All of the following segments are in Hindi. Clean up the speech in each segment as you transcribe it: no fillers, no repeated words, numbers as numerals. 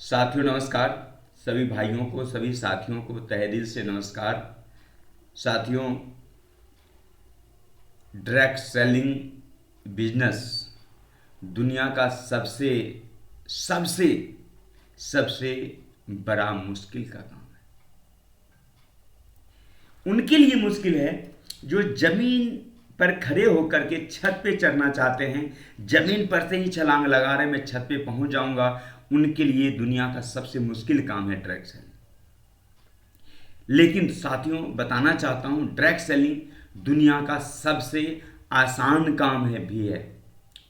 साथियों नमस्कार। सभी भाइयों को, सभी साथियों को तहे दिल से नमस्कार। साथियों, डायरेक्ट सेलिंग बिजनेस दुनिया का सबसे सबसे सबसे बड़ा मुश्किल का काम है। उनके लिए मुश्किल है जो जमीन पर खड़े होकर के छत पे चढ़ना चाहते हैं, जमीन पर से ही छलांग लगा रहे मैं छत पे पहुंच जाऊंगा। उनके लिए दुनिया का सबसे मुश्किल काम है डायरेक्ट सेलिंग। लेकिन साथियों, बताना चाहता हूं डायरेक्ट सेलिंग दुनिया का सबसे आसान काम है भी है।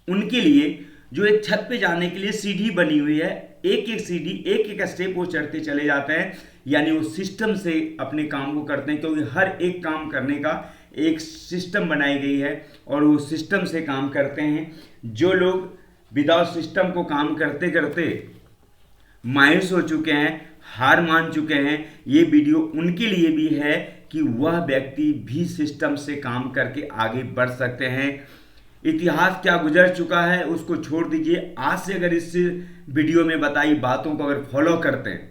उनके लिए जो एक छत पे जाने के लिए सीढ़ी बनी हुई है, एक एक सीढ़ी, एक एक स्टेप वो चढ़ते चले जाते हैं, यानी वो सिस्टम से अपने काम को करते हैं, क्योंकि हर एक काम करने का एक सिस्टम बनाई गई है और वो सिस्टम से काम करते हैं। जो लोग विदाउट सिस्टम को काम करते करते मायूस हो चुके हैं, हार मान चुके हैं, ये वीडियो उनके लिए भी है कि वह व्यक्ति भी सिस्टम से काम करके आगे बढ़ सकते हैं। इतिहास क्या गुजर चुका है उसको छोड़ दीजिए, आज से अगर इस वीडियो में बताई बातों को अगर फॉलो करते हैं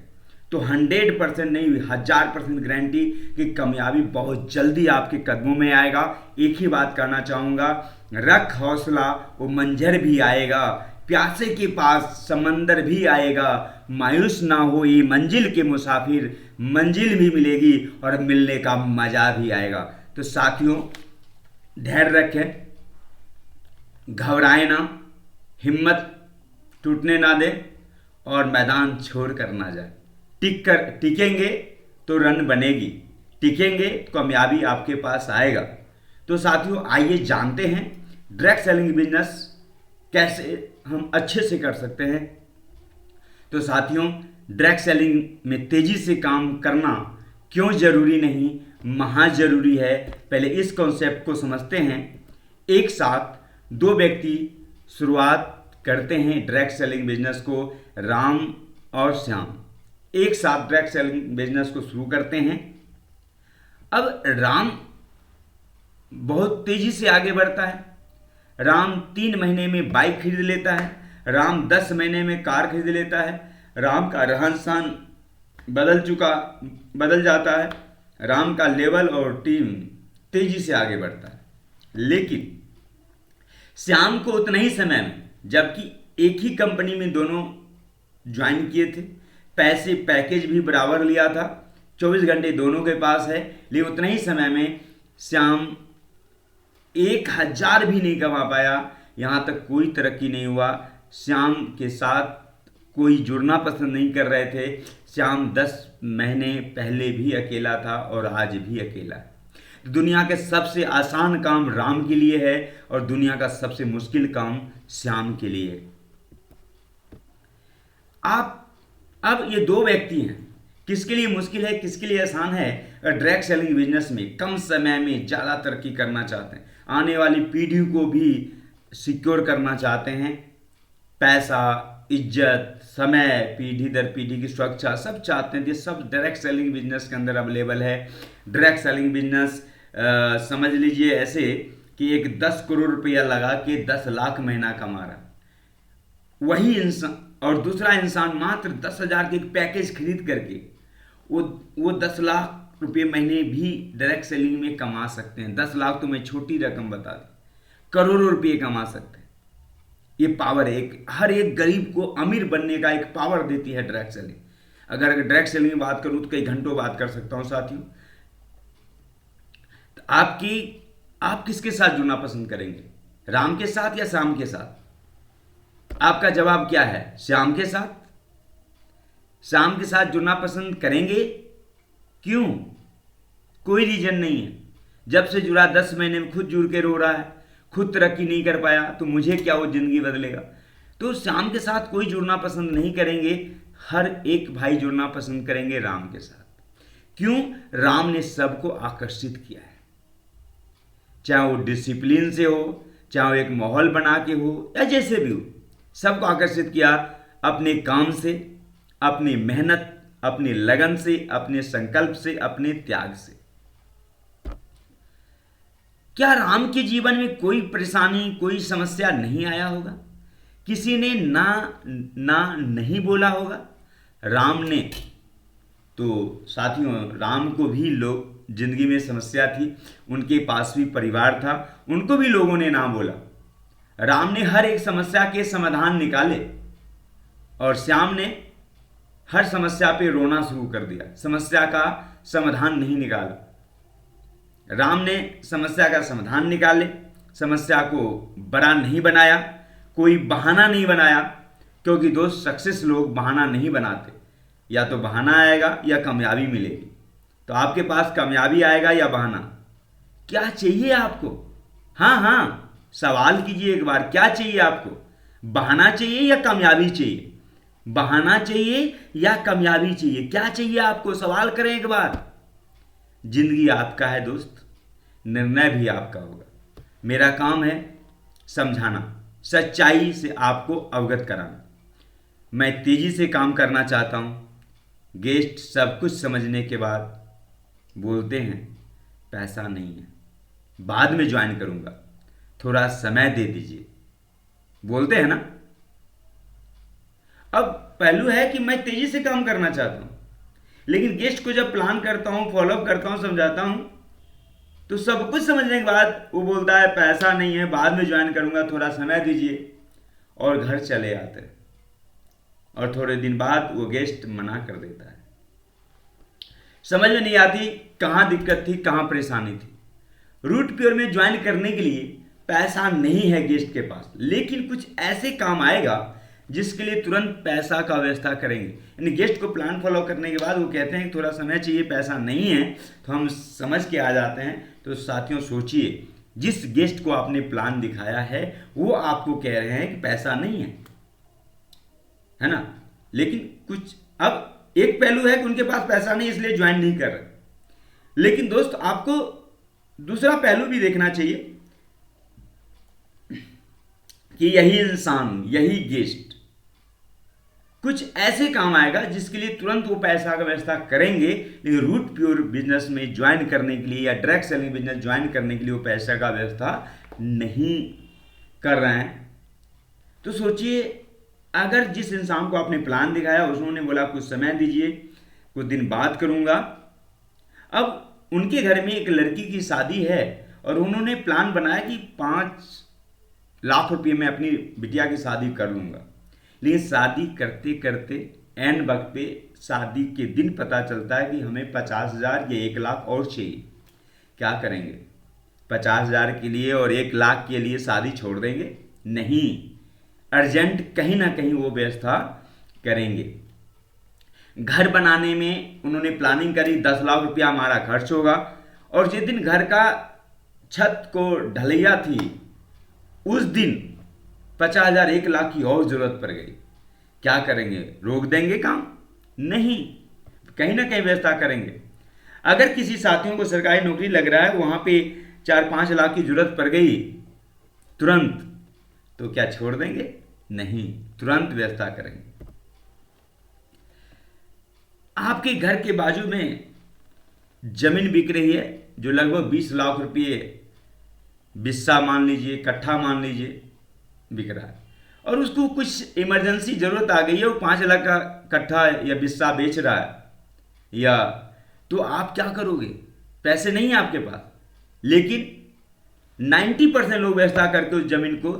तो 100% नहीं, 1000% गारंटी कि कामयाबी बहुत जल्दी आपके कदमों में आएगा। एक ही बात करना चाहूँगा, रख हौसला वो मंजर भी आएगा, प्यासे के पास समंदर भी आएगा, मायूस ना हो ये मंजिल के मुसाफिर, मंजिल भी मिलेगी और मिलने का मजा भी आएगा। तो साथियों, धैर्य रखें, घबराए ना, हिम्मत टूटने ना दें और मैदान छोड़ कर ना जाए। टिकेंगे तो रन बनेगी, टिकेंगे तो कामयाबी आपके पास आएगा। तो साथियों, आइए जानते हैं डायरेक्ट सेलिंग बिजनेस कैसे हम अच्छे से कर सकते हैं। तो साथियों, डायरेक्ट सेलिंग में तेजी से काम करना क्यों जरूरी नहीं, महा जरूरी है। पहले इस कॉन्सेप्ट को समझते हैं। एक साथ दो व्यक्ति शुरुआत करते हैं डायरेक्ट सेलिंग बिजनेस को, राम और श्याम एक साथ डायरेक्ट सेलिंग बिजनेस को शुरू करते हैं। अब राम बहुत तेजी से आगे बढ़ता है। राम 3 महीने में बाइक खरीद लेता है, राम 10 महीने में कार खरीद लेता है, राम का रहन सहन बदल जाता है, राम का लेवल और टीम तेजी से आगे बढ़ता है। लेकिन श्याम को उतना ही समय में, जबकि एक ही कंपनी में दोनों ज्वाइन किए थे, पैकेज भी बराबर लिया था, 24 घंटे दोनों के पास है, लेकिन उतना ही समय में श्याम 1000 भी नहीं कमा पाया, यहाँ तक कोई तरक्की नहीं हुआ। श्याम के साथ कोई जुड़ना पसंद नहीं कर रहे थे। श्याम 10 महीने पहले भी अकेला था और आज भी अकेला है। दुनिया के सबसे आसान काम राम के लिए है और दुनिया का सबसे मुश्किल काम श्याम के लिए है। अब ये दो व्यक्ति हैं, किसके लिए मुश्किल है, किसके लिए आसान है। डायरेक्ट सेलिंग बिजनेस में कम समय में ज़्यादा तरक्की करना चाहते हैं, आने वाली पीढ़ी को भी सिक्योर करना चाहते हैं, पैसा, इज्जत, समय, पीढ़ी दर पीढ़ी की सुरक्षा सब चाहते हैं। ये सब डायरेक्ट सेलिंग बिजनेस के अंदर अवेलेबल है। डायरेक्ट सेलिंग बिजनेस समझ लीजिए ऐसे कि एक 10 करोड़ रुपया लगा के 10 लाख महीना कमा रहा, वही इंसान और दूसरा इंसान मात्र 10,000 के एक पैकेज खरीद करके वो 10 लाख रुपये महीने भी डायरेक्ट सेलिंग में कमा सकते हैं। 10 लाख तो मैं छोटी रकम बता दी, करोड़ों रुपये कमा सकते हैं। ये पावर है, हर एक गरीब को अमीर बनने का एक पावर देती है डायरेक्ट सेलिंग। अगर डायरेक्ट सेलिंग की बात करूं तो कई घंटों बात कर सकता हूं साथियों। तो आप किसके साथ जुड़ना पसंद करेंगे, राम के साथ या श्याम के साथ? आपका जवाब क्या है? श्याम के साथ। श्याम के साथ जुड़ना पसंद करेंगे। क्यों? कोई रीजन नहीं है। जब से जुड़ा 10 महीने में खुद जुड़ के रो रहा है, खुद तरक्की नहीं कर पाया, तो मुझे क्या वो जिंदगी बदलेगा। तो श्याम के साथ कोई जुड़ना पसंद नहीं करेंगे, हर एक भाई जुड़ना पसंद करेंगे राम के साथ। क्यों? राम ने सबको आकर्षित किया है, चाहे वो डिसिप्लिन से हो, चाहे वो एक माहौल बना के हो, या जैसे भी हो, सबको आकर्षित किया अपने काम से, अपनी मेहनत, अपनी लगन से, अपने संकल्प से, अपने त्याग से। क्या राम के जीवन में कोई परेशानी, कोई समस्या नहीं आया होगा? किसी ने ना नहीं बोला होगा? राम ने, तो साथियों राम को भी लोग जिंदगी में समस्या थी, उनके पास भी परिवार था, उनको भी लोगों ने ना बोला। राम ने हर एक समस्या के समाधान निकाले और श्याम ने हर समस्या पे रोना शुरू कर दिया, समस्या का समाधान नहीं निकाला। राम ने समस्या का समाधान निकाले, समस्या को बड़ा नहीं बनाया, कोई बहाना नहीं बनाया, क्योंकि दोस्त सक्सेस लोग बहाना नहीं बनाते, या तो बहाना आएगा या कामयाबी मिलेगी। तो आपके पास कामयाबी आएगा या बहाना, क्या चाहिए आपको? हाँ हाँ, सवाल कीजिए एक बार, क्या चाहिए आपको? बहाना चाहिए या कामयाबी चाहिए? बहाना चाहिए या कामयाबी चाहिए? क्या चाहिए आपको? सवाल करें एक बार। जिंदगी आपका है दोस्त, निर्णय भी आपका होगा। मेरा काम है समझाना, सच्चाई से आपको अवगत कराना। मैं तेजी से काम करना चाहता हूं। गेस्ट सब कुछ समझने के बाद बोलते हैं पैसा नहीं है, बाद में ज्वाइन करूंगा, थोड़ा समय दे दीजिए, बोलते हैं ना। अब पहलू है कि मैं तेजी से काम करना चाहता हूं, लेकिन गेस्ट को जब प्लान करता हूं, फॉलोअप करता हूं, समझाता हूं, तो सब कुछ समझने के बाद वो बोलता है पैसा नहीं है, बाद में ज्वाइन करूंगा, थोड़ा समय दीजिए, और घर चले आते हैं। और थोड़े दिन बाद वो गेस्ट मना कर देता है। समझ में नहीं आती कहां दिक्कत थी, कहां परेशानी थी। रूट प्योर में ज्वाइन करने के लिए पैसा नहीं है गेस्ट के पास, लेकिन कुछ ऐसे काम आएगा जिसके लिए तुरंत पैसा का व्यवस्था करेंगे। यानी गेस्ट को प्लान फॉलो करने के बाद वो कहते हैं कि थोड़ा समय चाहिए, पैसा नहीं है, तो हम समझ के आ जाते हैं। तो साथियों सोचिए, जिस गेस्ट को आपने प्लान दिखाया है वो आपको कह रहे हैं कि पैसा नहीं है ना। लेकिन कुछ अब एक पहलू है कि उनके पास पैसा नहीं इसलिए ज्वाइन नहीं कर रहे, लेकिन दोस्त आपको दूसरा पहलू भी देखना चाहिए कि यही इंसान, यही गेस्ट कुछ ऐसे काम आएगा जिसके लिए तुरंत वो पैसा का व्यवस्था करेंगे, लेकिन रूट प्योर बिजनेस में ज्वाइन करने के लिए या डायरेक्ट सेलिंग बिजनेस ज्वाइन करने के लिए वो पैसा का व्यवस्था नहीं कर रहे हैं। तो सोचिए, अगर जिस इंसान को आपने प्लान दिखाया उन्होंने बोला कुछ समय दीजिए, कुछ दिन बात करूंगा, अब उनके घर में एक लड़की की शादी है और उन्होंने प्लान बनाया कि 5 लाख रुपये में अपनी बिटिया की शादी कर लूंगा, लेकिन शादी करते करते एन वक्त पे शादी के दिन पता चलता है कि हमें 50,000 या 1 लाख और चाहिए। क्या करेंगे? 50,000 के लिए और 1 लाख के लिए शादी छोड़ देंगे? नहीं, अर्जेंट कहीं ना कहीं वो व्यवस्था करेंगे। घर बनाने में उन्होंने प्लानिंग करी, 10 लाख रुपया हमारा खर्च होगा, और जिस दिन घर का छत को ढलैया थी उस दिन 50,000 1 लाख की और जरूरत पड़ गई। क्या करेंगे? रोक देंगे काम? नहीं, कहीं ना कहीं व्यवस्था करेंगे। अगर किसी साथियों को सरकारी नौकरी लग रहा है, वहां पे 4-5 लाख की जरूरत पड़ गई तुरंत, तो क्या छोड़ देंगे? नहीं, तुरंत व्यवस्था करेंगे। आपके घर के बाजू में जमीन बिक रही है जो लगभग 20 लाख रुपये बिस्सा मान लीजिए, कट्ठा मान लीजिए बिक रहा है, और उसको कुछ इमरजेंसी जरूरत आ गई है, वो 5 लाख का कट्ठा या बिस्सा बेच रहा है, या तो आप क्या करोगे? पैसे नहीं है आपके पास, लेकिन 90% लोग व्यवस्था करके उस जमीन को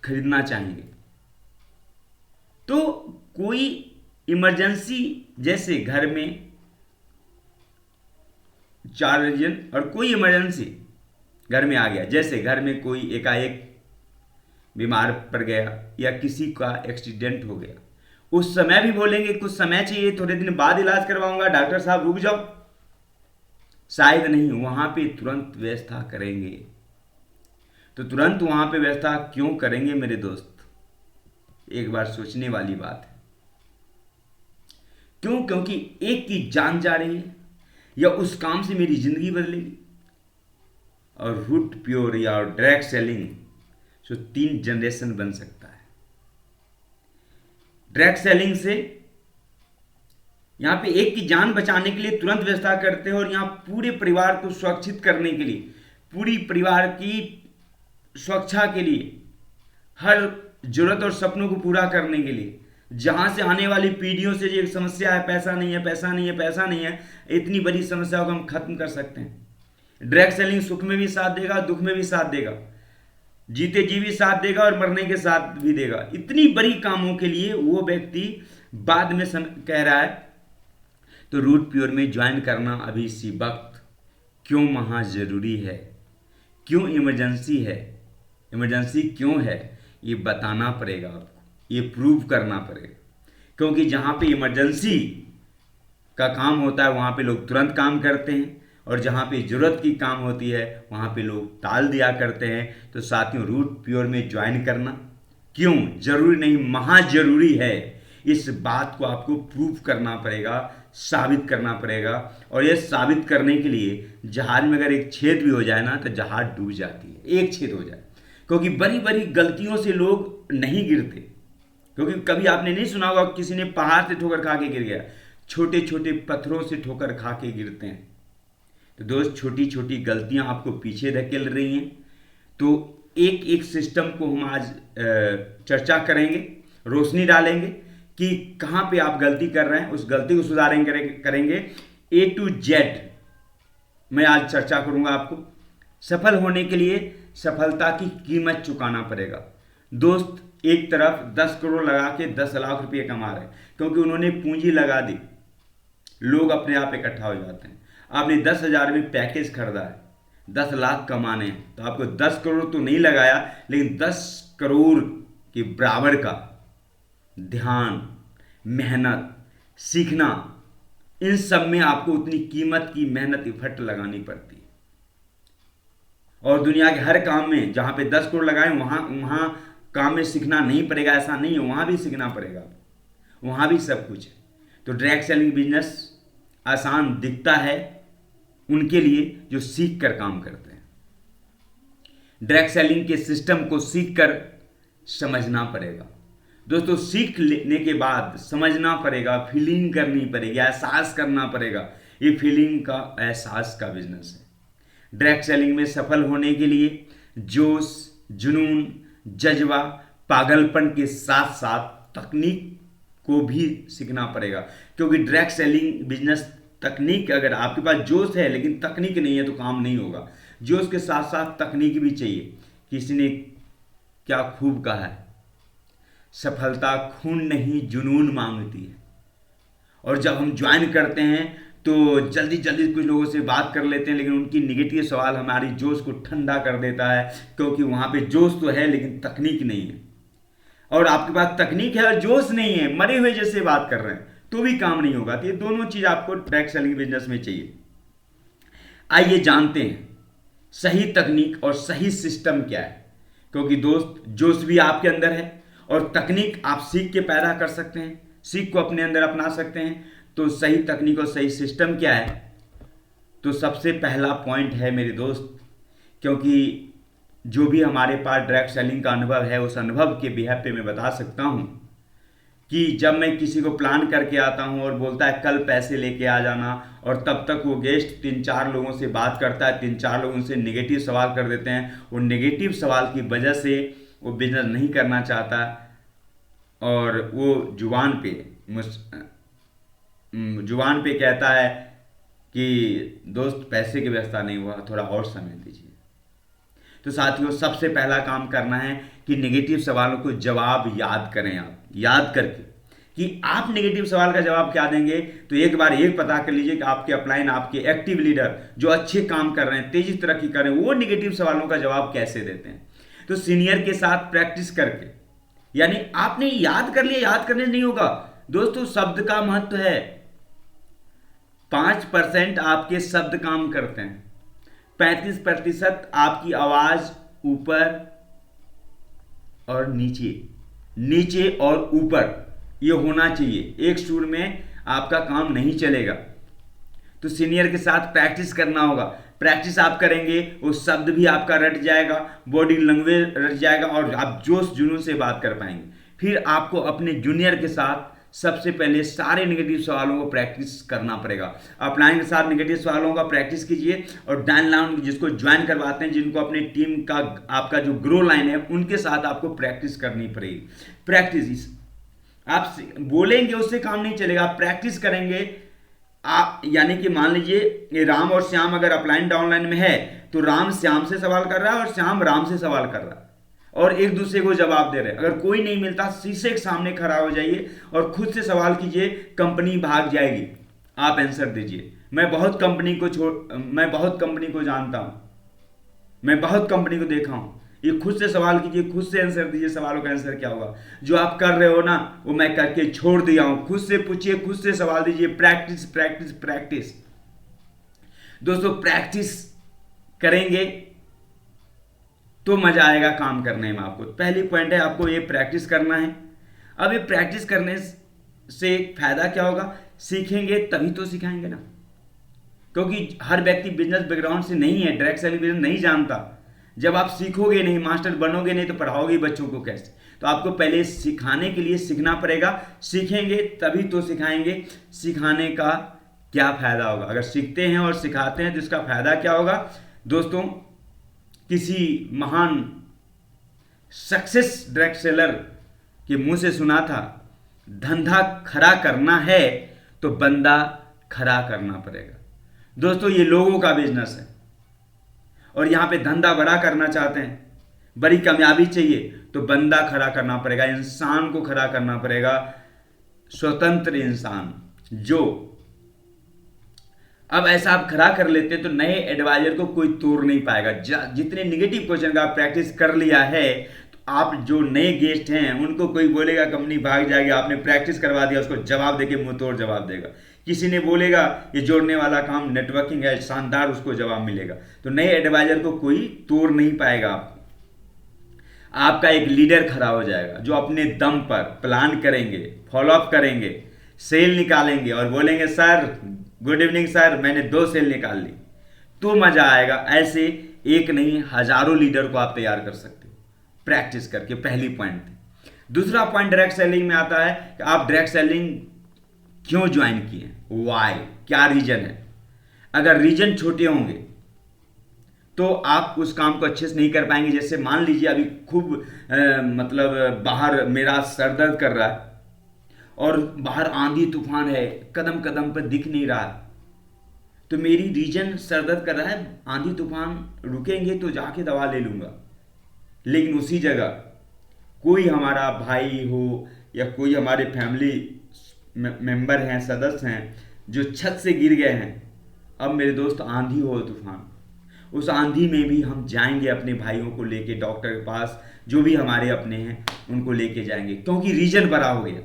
खरीदना चाहेंगे। तो कोई इमरजेंसी, जैसे घर में 4 रीजन और कोई इमरजेंसी घर में आ गया, जैसे घर में कोई एकाएक बीमार पड़ गया या किसी का एक्सीडेंट हो गया, उस समय भी बोलेंगे कुछ समय चाहिए, थोड़े दिन बाद इलाज करवाऊंगा, डॉक्टर साहब रुक जाओ? शायद नहीं, वहां पे तुरंत व्यवस्था करेंगे। तो तुरंत वहां पे व्यवस्था क्यों करेंगे मेरे दोस्त? एक बार सोचने वाली बात है। क्यों? क्योंकि एक की जान जा रही है, या उस काम से मेरी जिंदगी बदलेगी। और रूट प्योर या डायरेक्ट सेलिंग जो 3 जनरेशन बन सकता है। डायरेक्ट सेलिंग से यहां पे एक की जान बचाने के लिए तुरंत व्यवस्था करते हैं, और यहां पूरे परिवार को सुरक्षित करने के लिए, पूरी परिवार की सुरक्षा के लिए, हर जरूरत और सपनों को पूरा करने के लिए जहां से आने वाली पीढ़ियों से ये समस्या है, पैसा नहीं है, पैसा नहीं है, पैसा नहीं है, इतनी बड़ी समस्याओं को हम खत्म कर सकते हैं। डायरेक्ट सेलिंग सुख में भी साथ देगा, दुख में भी साथ देगा, जीते जी भी साथ देगा और मरने के साथ भी देगा। इतनी बड़ी कामों के लिए वो व्यक्ति बाद में कह रहा है। तो रूट प्योर में ज्वाइन करना अभी इसी वक्त क्यों महा जरूरी है, क्यों इमरजेंसी है, इमरजेंसी क्यों है, ये बताना पड़ेगा आपको, ये प्रूव करना पड़ेगा। क्योंकि जहाँ पे इमरजेंसी का काम होता है वहाँ पे लोग तुरंत काम करते हैं, और जहाँ पे ज़रूरत की काम होती है वहाँ पे लोग टाल दिया करते हैं। तो साथियों, रूट प्योर में ज्वाइन करना क्यों जरूरी नहीं, महा जरूरी है, इस बात को आपको प्रूव करना पड़ेगा, साबित करना पड़ेगा। और ये साबित करने के लिए जहाज में अगर एक छेद भी हो जाए ना तो जहाज डूब जाती है, एक छेद हो जाए। क्योंकि बड़ी बड़ी गलतियों से लोग नहीं गिरते, क्योंकि कभी आपने नहीं सुना होगा किसी ने पहाड़ से ठोकर खा के गिर गया, छोटे छोटे पत्थरों से ठोकर खा के गिरते हैं। तो दोस्त, छोटी छोटी गलतियां आपको पीछे धकेल रही हैं। तो एक एक सिस्टम को हम आज चर्चा करेंगे, रोशनी डालेंगे कि कहाँ पे आप गलती कर रहे हैं, उस गलती को सुधारेंगे, करेंगे A to Z। मैं आज चर्चा करूंगा। आपको सफल होने के लिए सफलता की कीमत चुकाना पड़ेगा। दोस्त, एक तरफ 10 करोड़ लगा के 10 लाख रुपये कमा रहे हैं, क्योंकि उन्होंने पूंजी लगा दी, लोग अपने आप इकट्ठा हो जाते हैं। आपने 10,000 में पैकेज खरीदा है, 10 लाख कमाने हैं, तो आपको 10 करोड़ तो नहीं लगाया, लेकिन 10 करोड़ के बराबर का ध्यान, मेहनत, सीखना, इन सब में आपको उतनी कीमत की मेहनत इफर्ट लगानी पड़ती है। और दुनिया के हर काम में जहां पे 10 करोड़ लगाए वहां काम में सीखना नहीं पड़ेगा, ऐसा नहीं है, वहां भी सीखना पड़ेगा, वहां भी सब कुछ है। तो डायरेक्ट सेलिंग बिजनेस आसान दिखता है उनके लिए जो सीख कर काम करते हैं। डायरेक्ट सेलिंग के सिस्टम को सीख कर समझना पड़ेगा। दोस्तों, सीख लेने के बाद समझना पड़ेगा, फीलिंग करनी पड़ेगी, एहसास करना पड़ेगा। ये फीलिंग का, एहसास का बिजनेस है। डायरेक्ट सेलिंग में सफल होने के लिए जोश, जुनून, जज्बा, पागलपन के साथ साथ तकनीक को भी सीखना पड़ेगा। क्योंकि डायरेक्ट सेलिंग बिजनेस तकनीक, अगर आपके पास जोश है लेकिन तकनीक नहीं है तो काम नहीं होगा। जोश के साथ साथ तकनीक भी चाहिए। किसी ने क्या खूब कहा है, सफलता खून नहीं जुनून मांगती है। और जब हम ज्वाइन करते हैं तो जल्दी जल्दी कुछ लोगों से बात कर लेते हैं, लेकिन उनकी निगेटिव सवाल हमारी जोश को ठंडा कर देता है, क्योंकि वहाँ पे जोश तो है लेकिन तकनीक नहीं है। और आपके पास तकनीक है और जोश नहीं है, मरे हुए जैसे बात कर रहे हैं, तो भी काम नहीं होगा। तो ये दोनों चीज़ आपको डायरेक्ट सेलिंग बिजनेस में चाहिए। आइए जानते हैं सही तकनीक और सही सिस्टम क्या है। क्योंकि दोस्त, जोश भी आपके अंदर है और तकनीक आप सीख के पैदा कर सकते हैं, सीख को अपने अंदर अपना सकते हैं। तो सही तकनीक और सही सिस्टम क्या है? तो सबसे पहला पॉइंट है मेरे दोस्त, क्योंकि जो भी हमारे पास डायरेक्ट सेलिंग का अनुभव है, उस अनुभव के बिहाफ पे मैं बता सकता हूँ कि जब मैं किसी को प्लान करके आता हूँ और बोलता है कल पैसे लेके आ जाना, और तब तक वो गेस्ट 3-4 लोगों से बात करता है, 3-4 लोगों से नेगेटिव सवाल कर देते हैं, वो नेगेटिव सवाल की वजह से वो बिजनेस नहीं करना चाहता, और वो जुबान पे कहता है कि दोस्त पैसे की व्यवस्था नहीं हुआ, थोड़ा और समय दीजिए। तो साथियों, सबसे पहला काम करना है कि नेगेटिव सवालों को जवाब याद करें। आप याद करके कि आप नेगेटिव सवाल का जवाब क्या देंगे, तो एक बार एक पता कर लीजिए कि आपके अपलाइन, आपके एक्टिव लीडर जो अच्छे काम कर रहे हैं, तेजी तरक्की कर रहे हैं, वो नेगेटिव सवालों का जवाब कैसे देते हैं। तो सीनियर के साथ प्रैक्टिस करके, यानी आपने याद कर लिया, याद करने नहीं होगा दोस्तों, शब्द का महत्व है। 5% आपके शब्द काम करते हैं, 35% आपकी आवाज ऊपर और नीचे, नीचे और ऊपर ये होना चाहिए। एक सुर में आपका काम नहीं चलेगा। तो सीनियर के साथ प्रैक्टिस करना होगा। प्रैक्टिस आप करेंगे, वो शब्द भी आपका रट जाएगा, बॉडी लैंग्वेज रट जाएगा, और आप जोश जुनून से बात कर पाएंगे। फिर आपको अपने जूनियर के साथ सबसे पहले सारे नेगेटिव सवालों को प्रैक्टिस करना पड़ेगा। अपलाइन के साथ नेगेटिव सवालों का प्रैक्टिस कीजिए, और डाउनलाइन जिसको ज्वाइन करवाते हैं, जिनको अपनी टीम का आपका जो ग्रो लाइन है, उनके साथ आपको प्रैक्टिस करनी पड़ेगी। प्रैक्टिस आप बोलेंगे उससे काम नहीं चलेगा, आप प्रैक्टिस करेंगे। आप यानी कि मान लीजिए ये राम और श्याम अगर अपलाइन डाउनलाइन में है, तो राम श्याम से सवाल कर रहा है और श्याम राम से सवाल कर रहा है और एक दूसरे को जवाब दे रहे हैं। अगर कोई नहीं मिलता, शीशे के सामने खड़ा हो जाइए और खुद से सवाल कीजिए, कंपनी भाग जाएगी। आप आंसर दीजिए। मैं बहुत कंपनी को जानता हूं, मैं बहुत कंपनी को देखा हूं। ये खुद से सवाल कीजिए, खुद से आंसर दीजिए। सवालों का आंसर क्या होगा? जो आप कर रहे हो ना, वो मैं करके छोड़ दिया हूं। खुद से पूछिए, खुद से सवाल दीजिए। Practice practice practice. दोस्तों, प्रैक्टिस करेंगे तो मजा आएगा काम करने में। आपको पहली पॉइंट है, आपको ये प्रैक्टिस करना है। अब ये प्रैक्टिस करने से फायदा क्या होगा? सीखेंगे तभी तो सिखाएंगे ना, क्योंकि हर व्यक्ति बिजनेस बैकग्राउंड से नहीं है, डायरेक्ट सेलिंग बिजनेस नहीं जानता। जब आप सीखोगे नहीं, मास्टर बनोगे नहीं, तो पढ़ाओगे बच्चों को कैसे? तो आपको पहले सिखाने के लिए सीखना पड़ेगा। सीखेंगे तभी तो सिखाएंगे। सिखाने का क्या फायदा होगा? अगर सीखते हैं और सिखाते हैं तो इसका फायदा क्या होगा? दोस्तों, किसी महान सक्सेस डायरेक्ट सेलर के मुंह से सुना था, धंधा खड़ा करना है तो बंदा खड़ा करना पड़ेगा। दोस्तों, ये लोगों का बिजनेस है और यहां पे धंधा बड़ा करना चाहते हैं, बड़ी कामयाबी चाहिए, तो बंदा खड़ा करना पड़ेगा, इंसान को खड़ा करना पड़ेगा। स्वतंत्र इंसान जो अब ऐसा आप खड़ा कर लेते हैं तो नए एडवाइजर को कोई तोड़ नहीं पाएगा। जितने निगेटिव क्वेश्चन का आप प्रैक्टिस कर लिया है, तो आप जो नए गेस्ट हैं उनको कोई बोलेगा कंपनी भाग जाएगी, आपने प्रैक्टिस करवा दिया, उसको जवाब देके मुंह तोड़ जवाब देगा। किसी ने बोलेगा ये जोड़ने वाला काम नेटवर्किंग है, शानदार, उसको जवाब मिलेगा। तो नए एडवाइजर को कोई तोड़ नहीं पाएगा। आपका एक लीडर खड़ा हो जाएगा जो अपने दम पर प्लान करेंगे, फॉलोअप करेंगे, सेल निकालेंगे और बोलेंगे सर गुड इवनिंग सर, मैंने 2 सेल निकाल ली, तो मजा आएगा। ऐसे एक नहीं हजारों लीडर को आप तैयार कर सकते हो प्रैक्टिस करके। पहली पॉइंट। दूसरा पॉइंट डायरेक्ट सेलिंग में आता है कि आप डायरेक्ट सेलिंग क्यों ज्वाइन किए, वाई, क्या रीजन है। अगर रीजन छोटे होंगे तो आप उस काम को अच्छे से नहीं कर पाएंगे। जैसे मान लीजिए अभी खूब मतलब बाहर मेरा सर दर्द कर रहा है और बाहर आंधी तूफान है, कदम कदम पर दिख नहीं रहा, तो मेरी रीजन सर दर्द कर रहा है, आंधी तूफान रुकेंगे तो जाके दवा ले लूंगा। लेकिन उसी जगह कोई हमारा भाई हो या कोई हमारे फैमिली मेंबर हैं, सदस्य हैं, जो छत से गिर गए हैं, अब मेरे दोस्त आंधी हो तूफान, उस आंधी में भी हम जाएंगे अपने भाइयों को लेके डॉक्टर के पास, जो भी हमारे अपने हैं उनको लेके जाएंगे, क्योंकि रीजन बड़ा हो गया।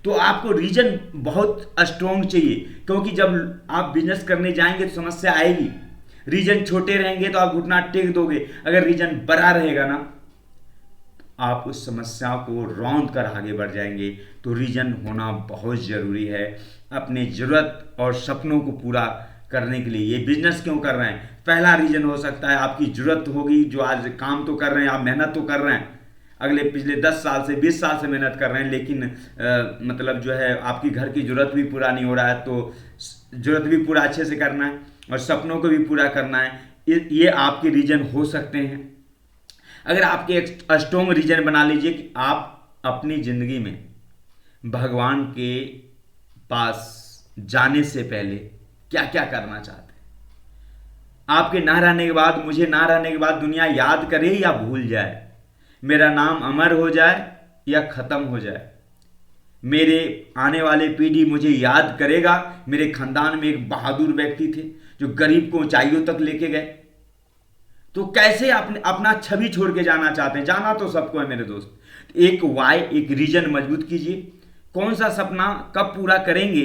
तो आपको रीजन बहुत स्ट्रॉन्ग चाहिए, क्योंकि जब आप बिजनेस करने जाएंगे तो समस्या आएगी। रीजन छोटे रहेंगे तो आप घुटना टेक दोगे, अगर रीजन बड़ा रहेगा ना, आप उस समस्या को रौंद कर आगे बढ़ जाएंगे। तो रीजन होना बहुत ज़रूरी है अपने ज़रूरत और सपनों को पूरा करने के लिए। ये बिजनेस क्यों कर रहे हैं, पहला रीजन हो सकता है आपकी ज़रूरत होगी, जो आज काम तो कर रहे हैं, आप मेहनत तो कर रहे हैं, अगले पिछले 10 साल से 20 साल से मेहनत कर रहे हैं, लेकिन मतलब जो है आपकी घर की ज़रूरत भी पूरा नहीं हो रहा है, तो ज़रूरत भी पूरा अच्छे से करना है और सपनों को भी पूरा करना है। ये आपके रीजन हो सकते हैं। अगर आपके एक स्ट्रॉन्ग रीजन बना लीजिए कि आप अपनी ज़िंदगी में भगवान के पास जाने से पहले क्या क्या करना चाहते हैं। आपके ना रहने के बाद, मुझे ना रहने के बाद दुनिया याद करे या भूल जाए, मेरा नाम अमर हो जाए या ख़त्म हो जाए, मेरे आने वाले पीढ़ी मुझे याद करेगा, मेरे खानदान में एक बहादुर व्यक्ति थे जो गरीब को ऊंचाइयों तक लेके गए, तो कैसे अपना छवि छोड़ के जाना चाहते हैं। जाना तो सबको है मेरे दोस्त। एक वाई, एक रीजन मजबूत कीजिए। कौन सा सपना कब पूरा करेंगे,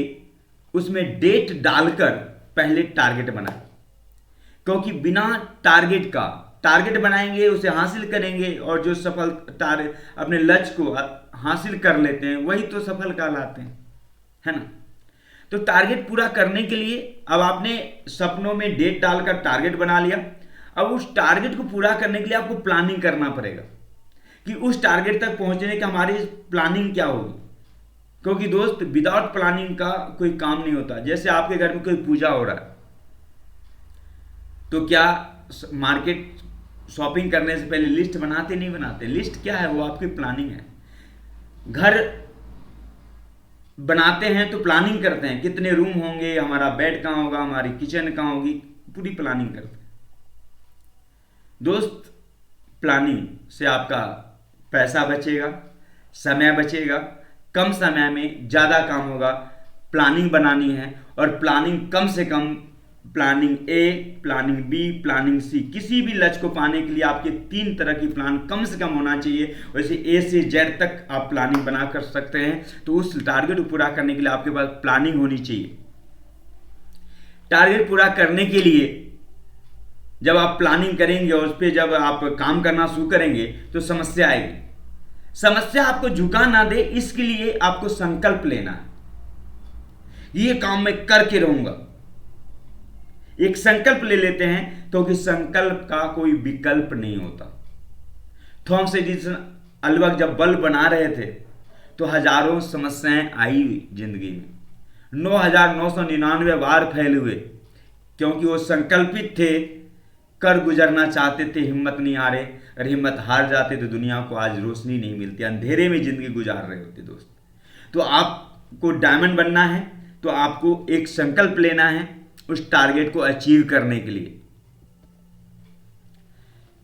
उसमें डेट डालकर पहले टारगेट बनाएं, क्योंकि बिना टारगेट का, टारगेट बनाएंगे उसे हासिल करेंगे, और जो सफल अपने लक्ष्य को हासिल कर लेते हैं वही तो सफल कहलाते हैं, है ना। तो टारगेट पूरा करने के लिए अब आपने सपनों में डेट डालकर टारगेट बना लिया। अब उस टारगेट को पूरा करने के लिए आपको प्लानिंग करना पड़ेगा कि उस टारगेट तक पहुंचने का हमारी प्लानिंग क्या होगी, क्योंकि दोस्त विदाउट प्लानिंग का कोई काम नहीं होता। जैसे आपके घर में कोई पूजा हो रहा है, तो क्या मार्केट शॉपिंग करने से पहले लिस्ट बनाते नहीं बनाते? लिस्ट क्या है, वो आपकी प्लानिंग है। घर बनाते हैं तो प्लानिंग करते हैं, कितने रूम होंगे, हमारा बेड कहाँ होगा, हमारी किचन कहाँ होगी, पूरी प्लानिंग करते हैं। दोस्त, प्लानिंग से आपका पैसा बचेगा, समय बचेगा, कम समय में ज़्यादा काम होगा। प्लानिंग बनानी है, और प्लानिंग कम से कम, प्लानिंग ए, प्लानिंग बी, प्लानिंग सी, किसी भी लक्ष्य को पाने के लिए आपके 3 तरह की प्लान कम से कम होना चाहिए। वैसे ए से जेड तक आप प्लानिंग बना कर सकते हैं। तो उस टारगेट को पूरा करने के लिए आपके पास प्लानिंग होनी चाहिए। टारगेट पूरा करने के लिए जब आप प्लानिंग करेंगे और उस पर जब आप काम करना शुरू करेंगे तो समस्या आएगी। समस्या आपको झुका ना दे, इसके लिए आपको संकल्प लेना है, ये काम मैं करके रहूंगा। एक संकल्प ले लेते हैं, क्योंकि संकल्प का कोई विकल्प नहीं होता। थॉमस एडिसन अलबग जब बल्ब बना रहे थे तो हजारों समस्याएं आई जिंदगी में, 9,999 बार फैले हुए, क्योंकि वो संकल्पित थे, कर गुजरना चाहते थे, हिम्मत नहीं हारे। अगर हिम्मत हार जाते तो दुनिया को आज रोशनी नहीं मिलती, अंधेरे में जिंदगी गुजार रहे होते। दोस्त, तो आपको डायमंड बनना है तो आपको एक संकल्प लेना है उस टारगेट को अचीव करने के लिए।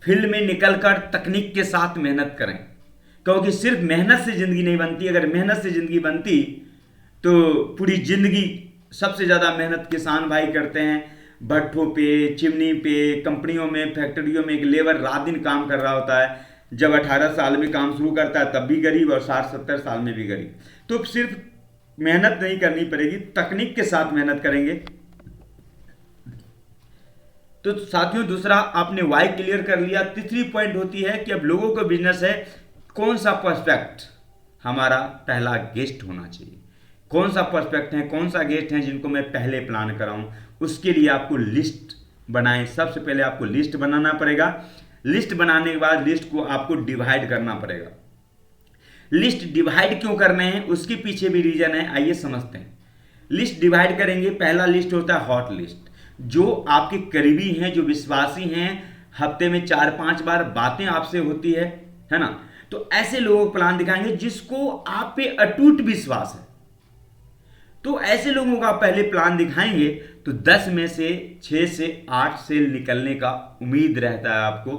फील्ड में निकलकर तकनीक के साथ मेहनत करें, क्योंकि सिर्फ मेहनत से जिंदगी नहीं बनती। अगर मेहनत से जिंदगी बनती तो पूरी जिंदगी, सबसे ज़्यादा मेहनत किसान भाई करते हैं, भट्ठों पे, चिमनी पे, कंपनियों में, फैक्ट्रियों में एक लेबर रात दिन काम कर रहा होता है। जब 18 साल में काम शुरू करता है तब भी गरीब, और 60-70 साल में भी गरीब। तो सिर्फ मेहनत नहीं करनी पड़ेगी, तकनीक के साथ मेहनत करेंगे। तो साथियों, दूसरा आपने वाई क्लियर कर लिया। तीसरी पॉइंट होती है कि अब लोगों का बिजनेस है, कौन सा पर्सपेक्ट हमारा पहला गेस्ट होना चाहिए, कौन सा पर्सपेक्ट है, कौन सा गेस्ट है जिनको मैं पहले प्लान कराऊं। उसके लिए आपको लिस्ट बनाएं। सबसे पहले आपको लिस्ट बनाना पड़ेगा। लिस्ट बनाने के बाद लिस्ट को आपको डिवाइड करना पड़ेगा। लिस्ट डिवाइड क्यों करने हैं, उसके पीछे भी रीजन है, आइए समझते हैं। लिस्ट डिवाइड करेंगे। पहला लिस्ट होता है हॉट लिस्ट, जो आपके करीबी हैं, जो विश्वासी हैं, हफ्ते में 4-5 बार बातें आपसे होती है ना। तो ऐसे लोगों को प्लान दिखाएंगे जिसको आप पे अटूट विश्वास है। तो ऐसे लोगों का पहले प्लान दिखाएंगे तो 10 में से 6 से 8 सेल निकलने का उम्मीद रहता है आपको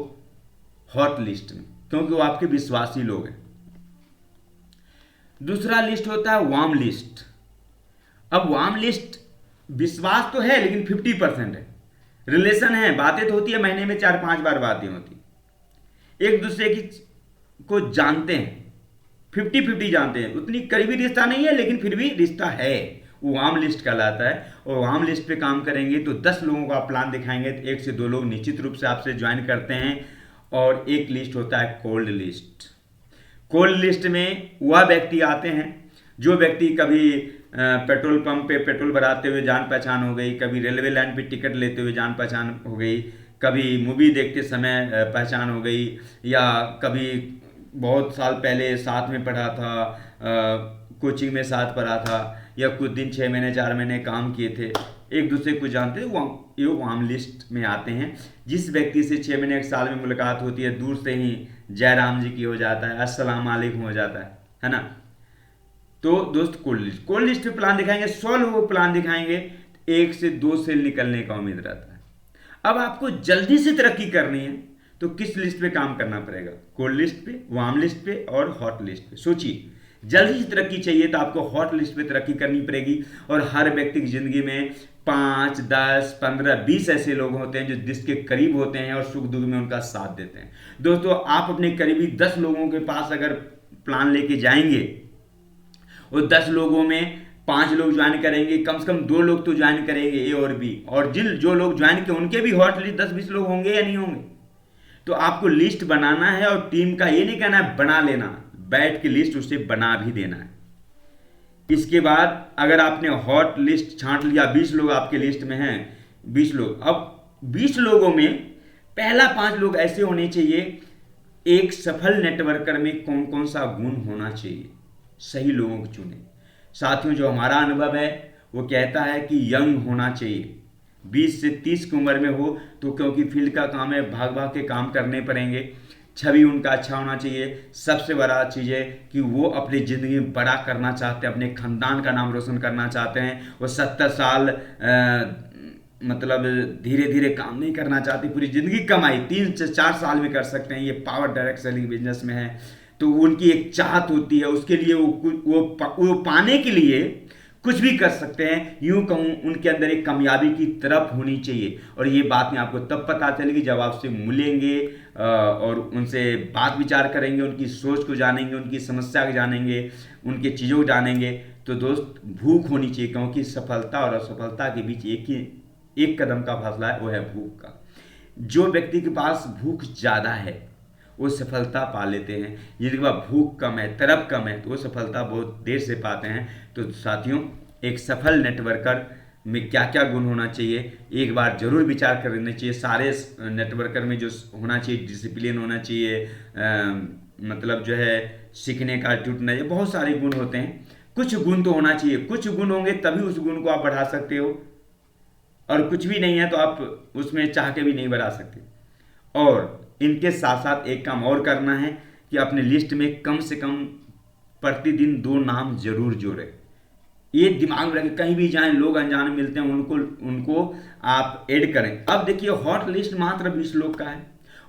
हॉट लिस्ट में, क्योंकि वो आपके विश्वासी लोग हैं। दूसरा लिस्ट होता है वार्म लिस्ट। अब वार्म लिस्ट, विश्वास तो है लेकिन 50% है, रिलेशन है, बातें तो होती है, महीने में 4-5 बार बातें होती, एक दूसरे की को जानते हैं, 50-50 जानते हैं। उतनी करीबी रिश्ता नहीं है लेकिन फिर भी रिश्ता है, वो वार्म लिस्ट कहलाता है। और वार्म लिस्ट पे काम करेंगे तो 10 लोगों का प्लान दिखाएंगे तो 1 से 2 लोग निश्चित रूप से आपसे ज्वाइन करते हैं। और एक लिस्ट होता है कोल्ड लिस्ट। कोल्ड लिस्ट में वह व्यक्ति आते हैं जो व्यक्ति कभी पेट्रोल पंप पे पेट्रोल भराते हुए जान पहचान हो गई, कभी रेलवे लाइन पे टिकट लेते हुए जान पहचान हो गई, कभी मूवी देखते समय पहचान हो गई, या कभी बहुत साल पहले साथ में पढ़ा था, कोचिंग में साथ पढ़ा था, या कुछ दिन 6 महीने 4 महीने काम किए थे, एक दूसरे को जानते हैं, ये वार्म लिस्ट में आते हैं। जिस व्यक्ति से 6 महीने 1 साल में मुलाकात होती है, दूर से ही जय राम जी की हो जाता है, अस्सलाम वालेकुम हो जाता है ना। तो दोस्त, कोल्ड लिस्ट पे प्लान दिखाएंगे, 100 लोगों को प्लान दिखाएंगे, 1 से 2 सेल निकलने का उम्मीद रहता है। अब आपको जल्दी से तरक्की करनी है तो किस लिस्ट पे काम करना पड़ेगा, कोल्ड लिस्ट पे, वार्म लिस्ट पे और हॉट लिस्ट पे। सोचिए, जल्दी से तरक्की चाहिए तो आपको हॉट लिस्ट पे तरक्की करनी पड़ेगी। और हर व्यक्ति की जिंदगी में 5, 10, 15, 20 ऐसे लोग होते हैं जो जिसके करीब होते हैं और सुख दुख में उनका साथ देते हैं। दोस्तों, आप अपने करीबी 10 लोगों के पास अगर प्लान लेके जाएंगे और 10 लोगों में 5 लोग ज्वाइन करेंगे, कम से कम 2 लोग तो ज्वाइन करेंगे, ए और बी, और जो लोग ज्वाइन किए उनके भी हॉट लिस्ट 10-20 लोग होंगे या नहीं होंगे। तो आपको लिस्ट बनाना है, और टीम का ये नहीं कहना है बना लेना, बैठ के लिस्ट उसे बना भी देना है। इसके बाद अगर आपने हॉट लिस्ट छांट लिया, 20 लोग आपके लिस्ट में हैं, 20 लोग, अब 20 लोगों में पहला 5 लोग ऐसे होने चाहिए। एक सफल नेटवर्कर में कौन कौन सा गुण होना चाहिए, सही लोगों को चुने। साथियों, जो हमारा अनुभव है वो कहता है कि यंग होना चाहिए, 20 से 30 की उम्र में हो, तो क्योंकि फील्ड का काम है, भाग भाग के काम करने पड़ेंगे। छवि उनका अच्छा होना चाहिए। सबसे बड़ा चीज़ है कि वो अपनी ज़िंदगी में बड़ा करना चाहते हैं, अपने ख़ानदान का नाम रोशन करना चाहते हैं। वो 70 साल मतलब धीरे धीरे काम नहीं करना चाहते, पूरी ज़िंदगी कमाई 3 से 4 साल में कर सकते हैं। ये पावर डायरेक्ट सेलिंग बिजनेस में है। तो उनकी एक चाहत होती है, उसके लिए वो पाने के लिए कुछ भी कर सकते हैं। यूं कहूँ उनके अंदर एक कामयाबी की तरफ होनी चाहिए। और ये बात में आपको तब पता चलेगी जब आपसे मिलेंगे और उनसे बात विचार करेंगे, उनकी सोच को जानेंगे, उनकी समस्या को जानेंगे, उनके चीज़ों को जानेंगे। तो दोस्त भूख होनी चाहिए, क्योंकि सफलता और असफलता के बीच एक कदम का फासला है, वो है भूख का। जो व्यक्ति के पास भूख ज़्यादा है वो सफलता पा लेते हैं, जिनके पास भूख कम है, तड़प कम है, तो वो सफलता बहुत देर से पाते हैं। तो साथियों, एक सफल नेटवर्कर में क्या क्या गुण होना चाहिए, एक बार जरूर विचार कर लेना चाहिए। सारे नेटवर्कर में जो होना चाहिए, डिसिप्लिन होना चाहिए, मतलब जो है सीखने का टूटना, ये बहुत सारे गुण होते हैं। कुछ गुण तो होना चाहिए, कुछ गुण होंगे तभी उस गुण को आप बढ़ा सकते हो, और कुछ भी नहीं है तो आप उसमें चाह के भी नहीं बढ़ा सकते। और इनके साथ साथ एक काम और करना है कि अपने लिस्ट में कम से कम प्रतिदिन 2 नाम जरूर जोड़ें। ये दिमाग में रखें, कहीं भी जाएं, लोग अनजाने मिलते हैं, उनको आप ऐड करें। अब देखिए, हॉट लिस्ट मात्र 20 लोग का है,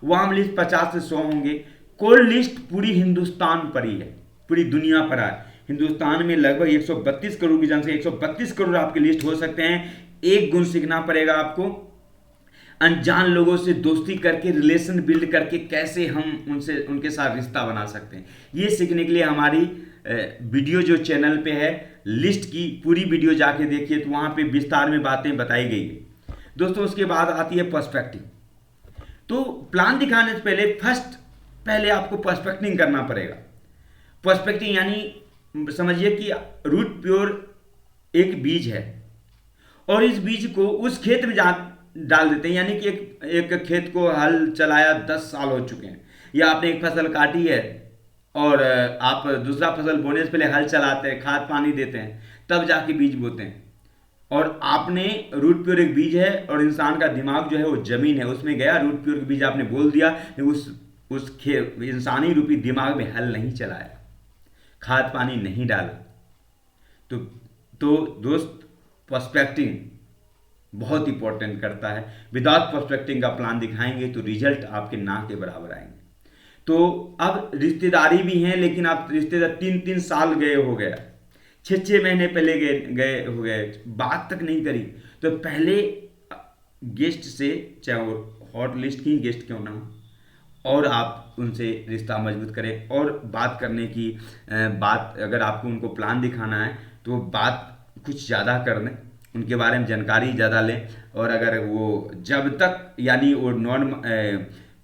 वार्म लिस्ट 50 से 100 होंगे, कोल्ड लिस्ट पूरी हिंदुस्तान पर ही है, पूरी दुनिया पर है। हिंदुस्तान में लगभग 132 करोड़ की जनसंख्या, 132 करोड़ आपके लिस्ट हो सकते हैं। एक गुण सीखना पड़ेगा आपको, अनजान लोगों से दोस्ती करके, रिलेशन बिल्ड करके कैसे हम उनके साथ रिश्ता बना सकते हैं। ये सीखने के लिए हमारी वीडियो जो चैनल पे है, लिस्ट की पूरी वीडियो जाके देखिए, तो वहाँ पे विस्तार में बातें बताई गई है दोस्तों। उसके बाद आती है पर्सपेक्टिव। तो प्लान दिखाने से पहले आपको पर्सपेक्टिंग करना पड़ेगा। पर्सपेक्टिंग यानी समझिए कि रूट प्योर एक बीज है, और इस बीज को उस खेत में डाल देते हैं। यानी कि एक खेत को हल चलाया 10 साल हो चुके हैं, या आपने एक फसल काटी है और आप दूसरा फसल बोने से पहले हल चलाते हैं, खाद पानी देते हैं, तब जाके बीज बोते हैं। और आपने रूट प्योर एक बीज है, और इंसान का दिमाग जो है वो जमीन है, उसमें गया रूट प्योर बीज आपने बोल दिया, उस इंसानी रूपी दिमाग में हल नहीं चलाया, खाद पानी नहीं डाला। तो दोस्त, पर्सपेक्टिव बहुत इंपॉर्टेंट करता है। विदाउट पर्सपेक्टिव का प्लान दिखाएंगे तो रिजल्ट आपके ना के बराबर आएंगे। तो अब रिश्तेदारी भी हैं, लेकिन आप रिश्तेदार 3-3 साल गए हो गया, 6-6 महीने पहले गए हो गए, बात तक नहीं करी, तो पहले गेस्ट से, चाहे वो हॉट लिस्ट की गेस्ट क्यों ना हो, और आप उनसे रिश्ता मजबूत करें। और बात करने की बात, अगर आपको उनको प्लान दिखाना है तो बात कुछ ज़्यादा कर दें, उनके बारे में जानकारी ज़्यादा लें। और अगर वो जब तक, यानी वो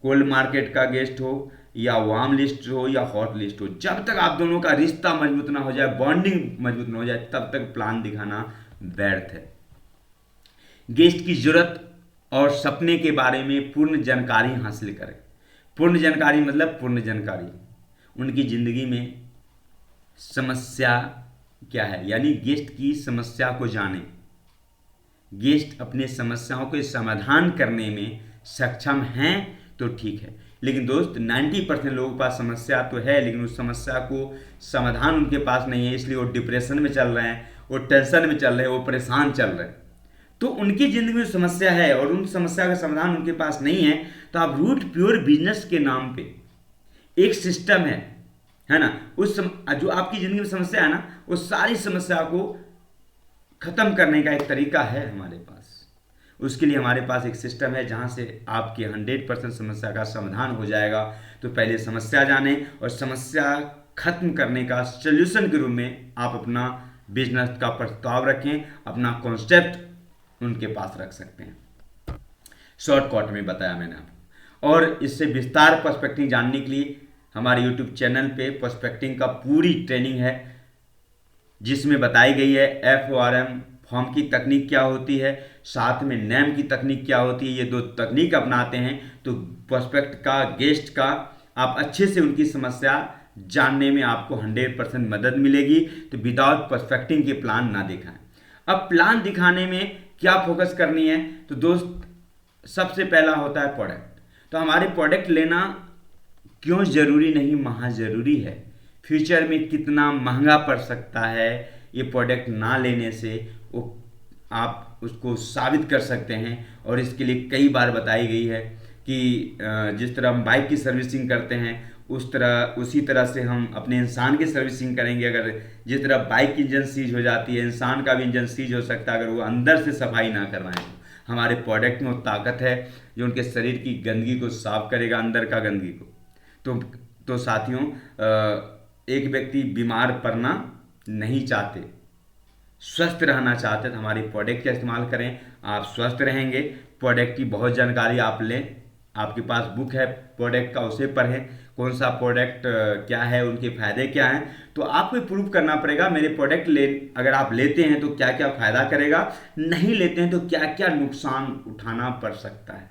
कोल्ड मार्केट का गेस्ट हो, या वार्म लिस्ट हो, या हॉट लिस्ट हो, जब तक आप दोनों का रिश्ता मजबूत ना हो जाए, बॉन्डिंग मजबूत ना हो जाए, तब तक प्लान दिखाना व्यर्थ है। गेस्ट की जरूरत और सपने के बारे में पूर्ण जानकारी हासिल करें। पूर्ण जानकारी मतलब पूर्ण जानकारी, उनकी ज़िंदगी में समस्या क्या है, यानी गेस्ट की समस्या को जानें। गेस्ट अपने समस्याओं के समाधान करने में सक्षम हैं तो ठीक है, लेकिन दोस्त 90% लोगों के पास समस्या तो है, लेकिन उस समस्या को समाधान उनके पास नहीं है, इसलिए वो डिप्रेशन में चल रहे हैं, वो टेंशन में चल रहे हैं, वो परेशान चल रहे हैं। तो उनकी ज़िंदगी में समस्या है और उन समस्या का समाधान उनके पास नहीं है। तो आप रूट प्योर बिजनेस के नाम पे एक सिस्टम है ना, जो आपकी ज़िंदगी में समस्या है ना, वो सारी समस्या को ख़त्म करने का एक तरीका है हमारे पास। उसके लिए हमारे पास एक सिस्टम है जहाँ से आपके 100% समस्या का समाधान हो जाएगा। तो पहले समस्या जानें, और समस्या खत्म करने का सोल्यूशन के रूप में आप अपना बिजनेस का प्रस्ताव रखें, अपना कॉन्सेप्ट उनके पास रख सकते हैं। शॉर्टकट में बताया मैंने आपको। और इससे विस्तार पर्सपेक्टिव जानने के लिए हमारे यूट्यूब चैनल पे पर्सपेक्टिव का पूरी ट्रेनिंग है, जिसमें बताई गई है FORM फॉर्म की तकनीक क्या होती है, साथ में नेम की तकनीक क्या होती है। ये 2 तकनीक अपनाते हैं तो पर्सपेक्ट का, गेस्ट का, आप अच्छे से उनकी समस्या जानने में आपको 100% मदद मिलेगी। तो विदाउट पर्सपेक्टिव के प्लान ना दिखाएं। अब प्लान दिखाने में क्या फोकस करनी है, तो दोस्त सबसे पहला होता है प्रोडक्ट। तो हमारे प्रोडक्ट लेना क्यों ज़रूरी नहीं, महा ज़रूरी है। फ्यूचर में कितना महंगा पड़ सकता है ये प्रोडक्ट ना लेने से, वो आप उसको साबित कर सकते हैं। और इसके लिए कई बार बताई गई है कि जिस तरह हम बाइक की सर्विसिंग करते हैं उसी तरह से हम अपने इंसान की सर्विसिंग करेंगे। अगर जिस तरह बाइक की इंजन सीज हो जाती है, इंसान का भी इंजन सीज हो सकता है अगर वो अंदर से सफाई ना करवाएं। तो हमारे प्रोडक्ट में वो ताकत है जो उनके शरीर की गंदगी को साफ करेगा, अंदर का गंदगी को। तो साथियों, एक व्यक्ति बीमार पड़ना नहीं चाहते, स्वस्थ रहना चाहते तो हमारी प्रोडक्ट का इस्तेमाल करें, आप स्वस्थ रहेंगे। प्रोडक्ट की बहुत जानकारी आप लें, आपके पास बुक है प्रोडक्ट का, उसे पढ़ें, कौन सा प्रोडक्ट क्या है, उनके फ़ायदे क्या हैं। तो आपको प्रूव करना पड़ेगा मेरे प्रोडक्ट अगर आप लेते हैं तो क्या क्या फ़ायदा करेगा, नहीं लेते हैं तो क्या क्या नुकसान उठाना पड़ सकता है,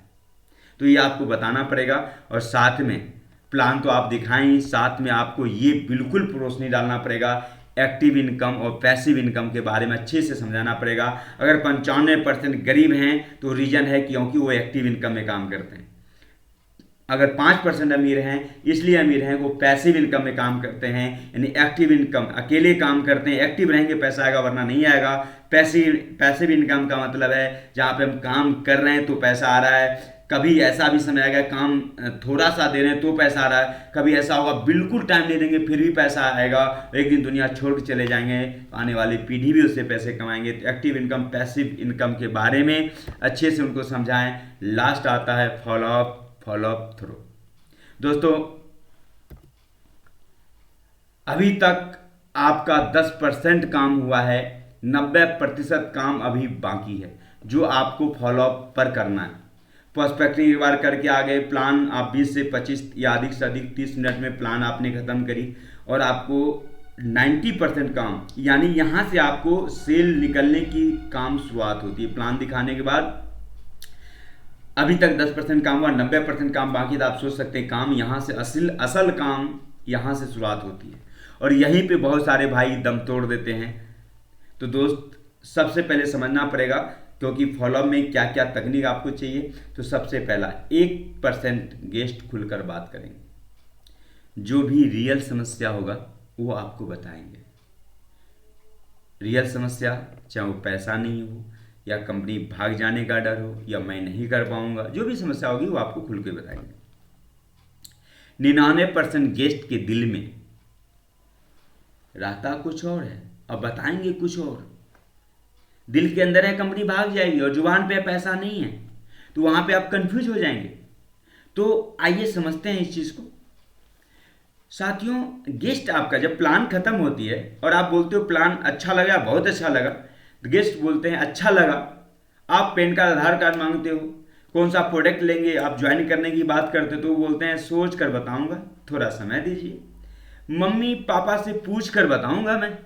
तो ये आपको बताना पड़ेगा। और साथ में प्लान तो आप दिखाएं, साथ में आपको ये बिल्कुल रोशनी डालना पड़ेगा एक्टिव इनकम और पैसिव इनकम के बारे में अच्छे से समझाना पड़ेगा। अगर 95% गरीब हैं तो रीज़न है क्योंकि वो एक्टिव इनकम में काम करते हैं। अगर 5% अमीर हैं इसलिए अमीर हैं, वो पैसिव इनकम में काम करते हैं, यानी एक्टिव इनकम अकेले काम करते हैं। एक्टिव रहेंगे पैसा आएगा, वरना नहीं आएगा। पैसिव इनकम का मतलब है जहाँ पे हम काम कर रहे हैं तो पैसा आ रहा है। कभी ऐसा भी समय आएगा काम थोड़ा सा दे रहे हैं तो पैसा आ रहा है, कभी ऐसा होगा बिल्कुल टाइम नहीं देंगे फिर भी पैसा आएगा, एक दिन दुनिया छोड़ के चले जाएंगे, आने वाली पीढ़ी भी उससे पैसे कमाएंगे। तो एक्टिव इनकम पैसिव इनकम के बारे में अच्छे से उनको समझाएं। लास्ट आता है फॉलोअप थ्रू। दोस्तों, अभी तक आपका 10% काम हुआ है, 90% काम अभी बाकी है जो आपको फॉलोअप पर करना है। प्रोस्पेक्टिंग एक बार करके आ गए, प्लान आप 20 से 25 या अधिक से अधिक 30 मिनट में प्लान आपने ख़त्म करी, और आपको 90% काम, यानी यहाँ से आपको सेल निकलने की काम शुरुआत होती है प्लान दिखाने के बाद। अभी तक 10% काम हुआ, 90% काम बाकी था। आप सोच सकते हैं काम यहाँ से असल काम यहाँ से शुरुआत होती है, और यहीं पे बहुत सारे भाई दम तोड़ देते हैं। तो दोस्त, सबसे पहले समझना पड़ेगा क्योंकि फॉलोअप में क्या क्या तकनीक आपको चाहिए। तो सबसे पहला 1% गेस्ट खुलकर बात करेंगे, जो भी रियल समस्या होगा वो आपको बताएंगे। रियल समस्या, चाहे वो पैसा नहीं हो या कंपनी भाग जाने का डर हो या मैं नहीं कर पाऊंगा, जो भी समस्या होगी वो आपको खुल के बताएंगे। 99% गेस्ट के दिल में रहता कुछ और है और बताएंगे कुछ और। दिल के अंदर है कंपनी भाग जाएगी और जुबान पे पैसा नहीं है, तो वहां पे आप कंफ्यूज हो जाएंगे। तो आइए समझते हैं इस चीज को। साथियों, गेस्ट आपका जब प्लान खत्म होती है और आप बोलते हो प्लान अच्छा लगा, बहुत अच्छा लगा, तो गेस्ट बोलते हैं अच्छा लगा। आप पैन कार्ड आधार कार्ड मांगते हो, कौन सा प्रोडक्ट लेंगे आप ज्वाइन करने की बात करते हो, तो वो बोलते हैं सोच कर बताऊंगा, थोड़ा समय दीजिए, मम्मी पापा से पूछ कर बताऊंगा मैं।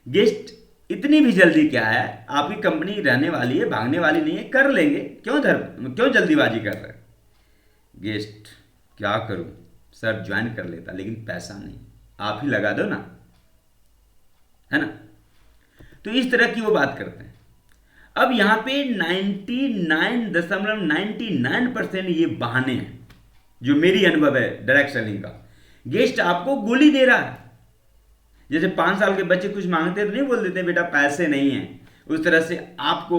गेस्ट इतनी भी जल्दी क्या है, आपकी कंपनी रहने वाली है, भागने वाली नहीं है, कर लेंगे, क्यों जल्दीबाजी कर रहे हैं। गेस्ट, क्या करूं सर, ज्वाइन कर लेता लेकिन पैसा नहीं, आप ही लगा दो ना, है ना। तो इस तरह की वो बात करते हैं। अब यहां पे 99.99% ये बहाने हैं, जो मेरी अनुभव है डायरेक्ट सेलिंग का। गेस्ट आपको गोली दे रहा है, जैसे 5 साल के बच्चे कुछ मांगते तो नहीं बोल देते बेटा पैसे नहीं है, उस तरह से आपको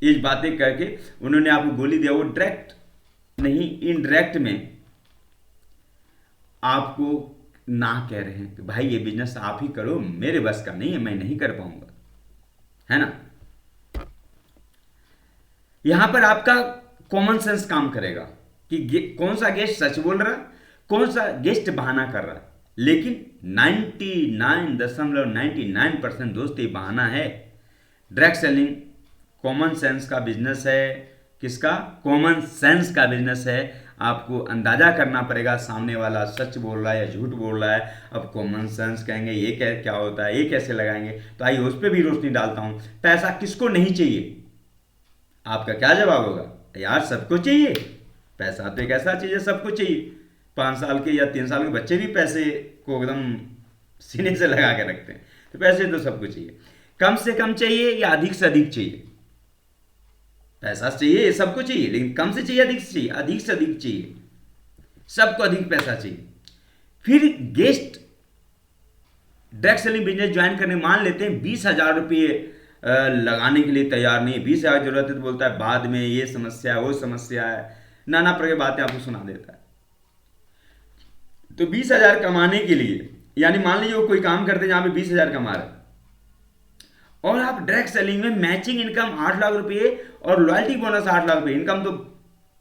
ये बातें करके उन्होंने आपको गोली दिया। वो डायरेक्ट नहीं, इनडायरेक्ट में आपको ना कह रहे हैं कि भाई ये बिजनेस आप ही करो, मेरे बस का नहीं है, मैं नहीं कर पाऊंगा, है ना। यहां पर आपका कॉमन सेंस काम करेगा कि कौन सा गेस्ट सच बोल रहा है, कौन सा गेस्ट बहाना कर रहा है। लेकिन 99.99% दोस्त ये बहाना है। डायरेक्ट सेलिंग कॉमन सेंस का बिजनेस है। किसका? कॉमन सेंस का बिजनेस है। आपको अंदाजा करना पड़ेगा सामने वाला सच बोल रहा है या झूठ बोल रहा है। अब कॉमन सेंस कहेंगे, ये क्या होता है, ये कैसे लगाएंगे, तो आइए उस पर भी रोशनी डालता हूं। पैसा किसको नहीं चाहिए? आपका क्या जवाब होगा? यार सबको चाहिए, पैसा तो एक ऐसा चीज है सबको चाहिए। 5 साल के या 3 साल के बच्चे भी पैसे को एकदम सीने से लगा के रखते हैं। तो पैसे तो सबको चाहिए, कम से कम चाहिए या अधिक से अधिक चाहिए? पैसा चाहिए, सबको चाहिए, लेकिन कम से चाहिए अधिक से चाहिए? अधिक से अधिक चाहिए। सबको अधिक पैसा चाहिए। फिर guest direct selling business join करने मान लेते हैं 20,000 रुपये लगाने के लिए तैयार नहीं है, 20,000 की जरूरत है तो बोलता है बाद में ये समस्या है वो समस्या है, नाना प्रकार की बातें आपको सुना देता है। तो 20,000 कमाने के लिए, यानी मान लीजिए वो कोई काम करते हैं जहां पे 20,000 कमा रहे और आप डायरेक्ट सेलिंग में मैचिंग इनकम 8 लाख रुपए और लॉयल्टी बोनस 8 लाख रुपए, इनकम तो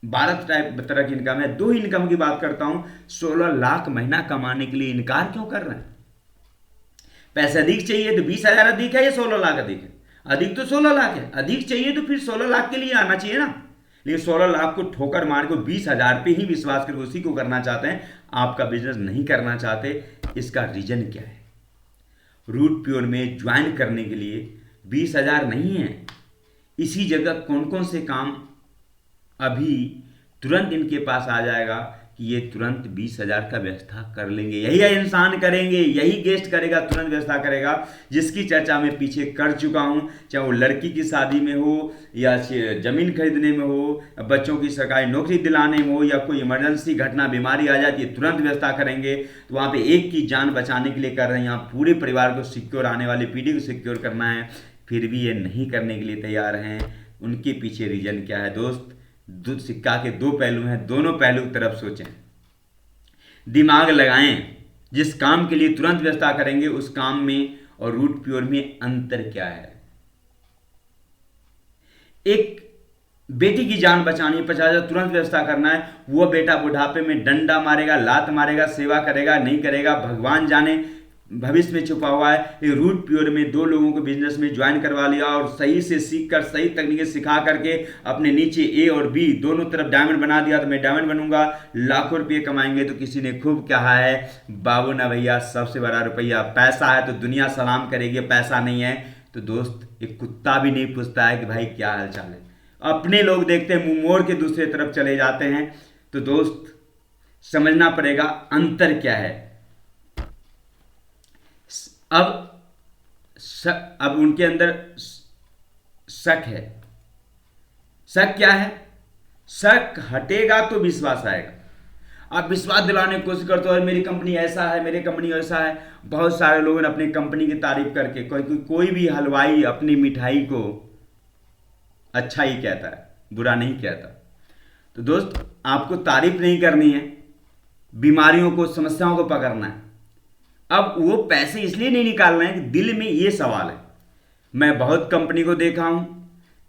12 तरह की इनकम है। दो इनकम की बात करता हूं, 16 लाख महीना कमाने के लिए इनकार क्यों कर रहे हैं? पैसे अधिक चाहिए तो 20,000 अधिक है या 16 लाख अधिक है? अधिक तो 16 लाख है, अधिक चाहिए तो फिर 16 लाख के लिए आना चाहिए ना। लेकिन 16 लाख को ठोकर मार को 20,000 पे ही विश्वास करके उसी को करना चाहते हैं, आपका बिजनेस नहीं करना चाहते। इसका रीजन क्या है? रूट प्योर में ज्वाइन करने के लिए 20,000 नहीं है। इसी जगह कौन कौन से काम अभी तुरंत इनके पास आ जाएगा कि ये तुरंत 20,000 का व्यवस्था कर लेंगे। यही इंसान करेंगे, यही गेस्ट करेगा, तुरंत व्यवस्था करेगा, जिसकी चर्चा मैं पीछे कर चुका हूं। चाहे वो लड़की की शादी में हो या जमीन खरीदने में हो, बच्चों की सरकारी नौकरी दिलाने में हो, या कोई इमरजेंसी घटना बीमारी आ जाती है तुरंत व्यवस्था करेंगे। तो वहाँ पे एक की जान बचाने के लिए कर रहे हैं, यहाँ पूरे परिवार को सिक्योर, आने वाली पीढ़ी को सिक्योर करना है, फिर भी ये नहीं करने के लिए तैयार हैं। उनके पीछे रीजन क्या है दोस्त? सिक्का के दो पहलू हैं, दोनों पहलू की तरफ सोचें, दिमाग लगाएं। जिस काम के लिए तुरंत व्यवस्था करेंगे उस काम में और रूट प्योर में अंतर क्या है? एक बेटी की जान बचानी, 50,000 तुरंत व्यवस्था करना है, वो बेटा बुढ़ापे में डंडा मारेगा, लात मारेगा, सेवा करेगा नहीं करेगा भगवान जाने, भविष्य में छुपा हुआ है। ये रूट प्योर में दो लोगों को बिजनेस में ज्वाइन करवा लिया और सही से सीख कर, सही तकनीकें सिखा करके अपने नीचे ए और बी दोनों तरफ डायमंड बना दिया। तो मैं डायमंड बनूंगा, लाखों रुपये कमाएंगे। तो किसी ने खूब कहा है, बाबू ना भैया सबसे बड़ा रुपया पैसा है, तो दुनिया सलाम करेगी। पैसा नहीं है तो दोस्त एक कुत्ता भी नहीं पूछता है कि भाई क्या हाल चाल है। अपने लोग देखते हैं मुंह मोड़ के दूसरे तरफ चले जाते हैं। तो दोस्त समझना पड़ेगा अंतर क्या है। अब उनके अंदर शक है। शक क्या है? शक हटेगा तो विश्वास आएगा। आप विश्वास दिलाने की कोशिश करते हो, मेरी कंपनी ऐसा है, मेरी कंपनी ऐसा है। बहुत सारे लोगों ने अपनी कंपनी की तारीफ करके, कोई भी हलवाई अपनी मिठाई को अच्छा ही कहता है, बुरा नहीं कहता। तो दोस्त आपको तारीफ नहीं करनी है, बीमारियों को, समस्याओं को पकड़ना है। अब वो पैसे इसलिए नहीं निकाल रहे हैं कि दिल में ये सवाल है, मैं बहुत कंपनी को देखा हूं,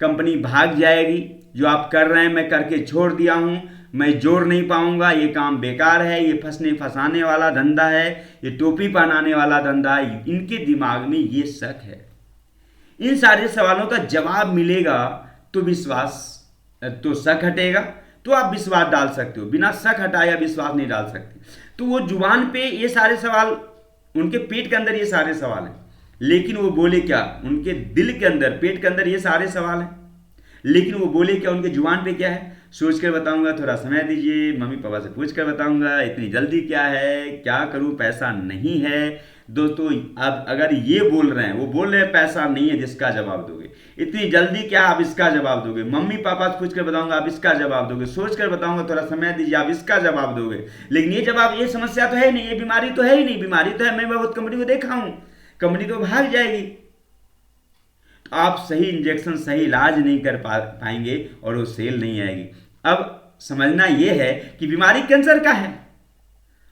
कंपनी भाग जाएगी, जो आप कर रहे हैं मैं करके छोड़ दिया हूं, मैं जोड़ नहीं पाऊंगा, ये काम बेकार है, ये फंसने फंसाने वाला धंधा है, ये टोपी पहनाने वाला धंधा है। इनके दिमाग में ये शक है। इन सारे सवालों का जवाब मिलेगा तो विश्वास, तो शक हटेगा तो आप विश्वास डाल सकते हो। बिना शक हटाया विश्वास नहीं डाल सकते। तो वो जुबान पे ये सारे सवाल, उनके पेट के अंदर ये सारे सवाल हैं, लेकिन वो बोले क्या? उनके दिल के अंदर, पेट के अंदर ये सारे सवाल हैं, लेकिन वो बोले क्या? उनके जुबान पे क्या है? सोच कर बताऊंगा, थोड़ा समय दीजिए, मम्मी पापा से पूछ कर बताऊंगा, इतनी जल्दी क्या है, क्या करूं, पैसा नहीं है। दोस्तों अब अगर ये बोल रहे हैं, वो बोल रहे हैं पैसा नहीं है, जिसका जवाब दोगे, इतनी जल्दी क्या, आप इसका जवाब दोगे, मम्मी पापा से पूछ कर बताऊंगा, आप इसका जवाब दोगे, सोच कर बताऊंगा, थोड़ा समय दीजिए, आप इसका जवाब दोगे। लेकिन ये जवाब, ये समस्या तो है नहीं, ये बीमारी तो है ही नहीं। बीमारी तो है, मैं बहुत कंपनी को देखा हूं, कंपनी तो भाग जाएगी। तो आप सही इंजेक्शन, सही इलाज नहीं कर पाएंगे और वो सेल नहीं आएगी। अब समझना यह है कि बीमारी कैंसर का है